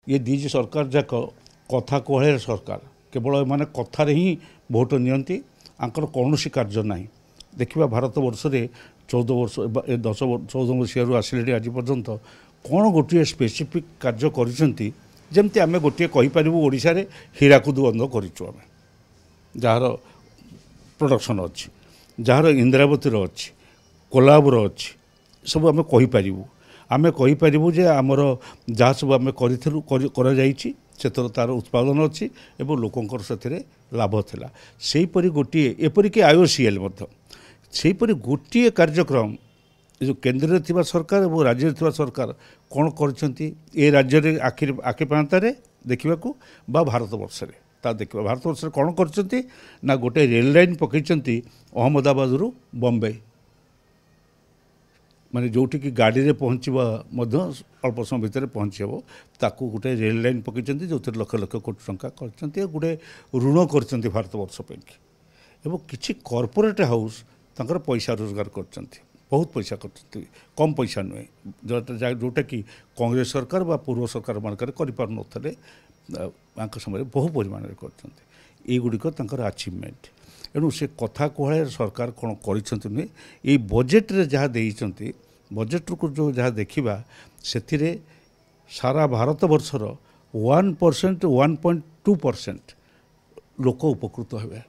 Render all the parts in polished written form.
ये डीजी सरकार जाक कथा कहले सरकार केवल एमाने कथार ही भोट नियंती आंकर कौन कार्य ना देखा भारत वर्ष में 14 वर्ष 14 मसीह आसिले आज पर्यंत कौन गोटे स्पेसिफिक कार्य करमती आम गोटे कहीपर ओडिशा रे हीराकुद बंद करूँ आम जार प्रोडक्शन अच्छी जार इंद्रावती अच्छी कोलाबर अच्छी सब आम कहीपर आम कहीपर जे आमर जहाँ सब आम कर तार उत्पादन अच्छी एवं लोकंर से लाभ थिला सेहीपरि गोटे एपरिक आईओसीएल सेहीपरि गोटे कार्यक्रम जो केन्द्र में थिबा सरकार और राज्य में थिबा सरकार कौन करछंती ए राज्य रे आखि पांतारे देखा बा भारत वर्ष रे ता देखा भारत वर्ष कौन करछंती ना गोटे रेल लाइन पकईचंती अहमदाबाद रु बॉम्बे माने जोटी की गाड़ी रे पहुँचवा अल्प समय भितर पहुँची हे ताकू गोटे रेल लाइन पकईचंती जो लक्ष लक्ष कोटी टंका करछंती गोटे ऋण करछंती भारत वर्ष पे एवं किछि कॉर्पोरेट हाउस तांकर पैसा रोजगार करछंती बहुत पैसा करछंती कम पैसा नुहे जोटा कि कांग्रेस सरकार बा पूर्व सरकार मानकर करिपार नथले समय बहु परिमाण करछंती एगुड़िक तांकर अचीवमेंट एणु से कथा कहले सरकार कौन कर ये बजेट रे जहाँ देइचंती बजेट को जो जहाँ देखा से सारा भारत वर्षर 1% 1.2% लोक उपकृत हे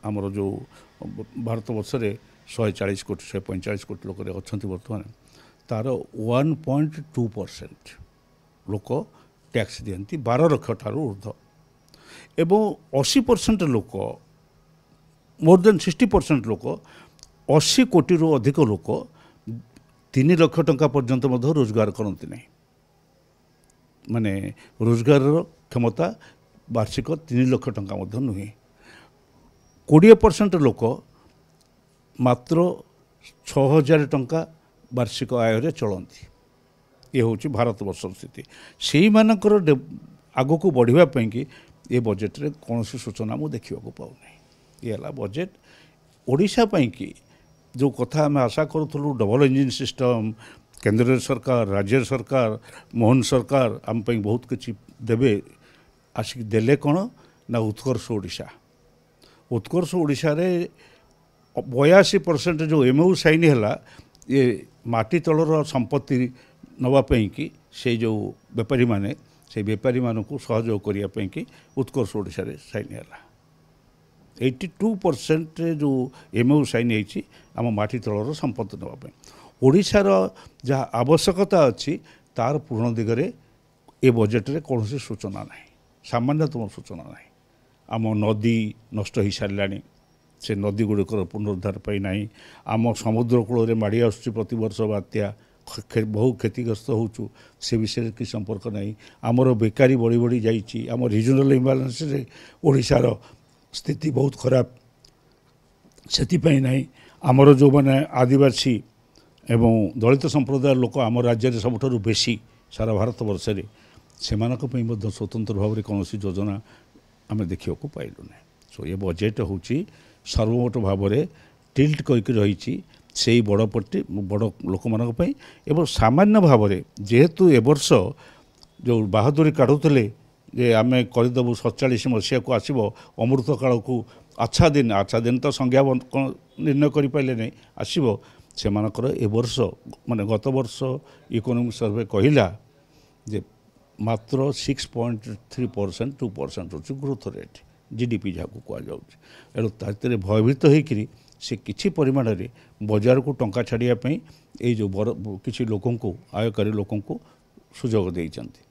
आमर जो भारत वर्ष में 140 कोटी 145 कोटी लोक अच्छा बर्तमान तार 1.2% लोक टैक्स दियंती 12 लाख ठारू ऊर्ध्व एवं 80% लोक मोर देन 60% लोक 80 कोटी रू अधिक लोक 3 लाख टंका पर्यंत रोजगार करती नहीं माने रोजगार क्षमता वार्षिक 3 लाख टंका नुहे 20% लोक मात्र 6000 टंका वार्षिक आय रे चलती ये हूँ भारत वर्ष स्थिति से मानकर आग को बढ़ापी कि ये बजेट रे कौन सूचना मुझे देखा पाऊना ये है बजेट ओडिशा पाई कि जो कथा आम आशा करूँ डबल इंजिन सिस्टम केंद्र सरकार राज्य सरकार मोहन सरकार आम बहुत किसी देवे आसिक देले कौन ना उत्कर्ष ओडिशा उत्कर्ष ओडिशा रे 82% जो एमओ साइन है ये माटी तलर संपत्ति नवापाई कि से जो बेपारी माने से बेपारी मानू सहयोग करने कि उत्कर्ष ओडिशा रे साइन है 82% जो एमओ साइन होती आम माटी तलर संपत्ति नापी ओडिशार जहाँ आवश्यकता अच्छी तार पूर्ण दिगरे ए बजेट रे कौन सूचना ना सामान्यतम सूचना ना आम नदी नष्ट हो सारानी से नदी गुड़िकर पुनरुद्धार पाई ना आम समुद्र कूल में माड़ी आसुची प्रति वर्ष बात्या बहु क्षतिग्रस्त होचु से विषय कि संपर्क ना आमर बेकारी बढ़ी बढ़ी जाइए आम रिजनल इम्बालांस रे ओडिशार स्थिति बहुत खराब से ना आमर जो मैंने आदिवासी एवं दलित संप्रदाय लोक आम राज्य में सबुठ बेसी सारा भारत वर्ष में से स्वतंत्र भाव में कौन योजना आम देखा पाइलु ना सो ये बजेट हूँ सर्वमोट भाव में टिल्ट करके रही से बड़पट्टी बड़ लोक मानी एवं सामान्य भाव में जेहेतु ए वर्ष जो बाहादुरी काढ़ुले जे आम करदेबू 47 मसीहा को आसब अमृत काल को अच्छा दिन तो संज्ञा निर्णय करें नहीं आसब से ए वर्ष माने गत वर्ष इकोनॉमिक सर्वे कहला जे मात्र 6.3% 2% होची ग्रोथ रेट जीडीपी जहाँ को कहुँ एणु भयभीत होकर से किसी परिमाण रे बजार को टंका छाड़ापी ये जो किसी लोक आयकारी लोक सुजोग देइचंती।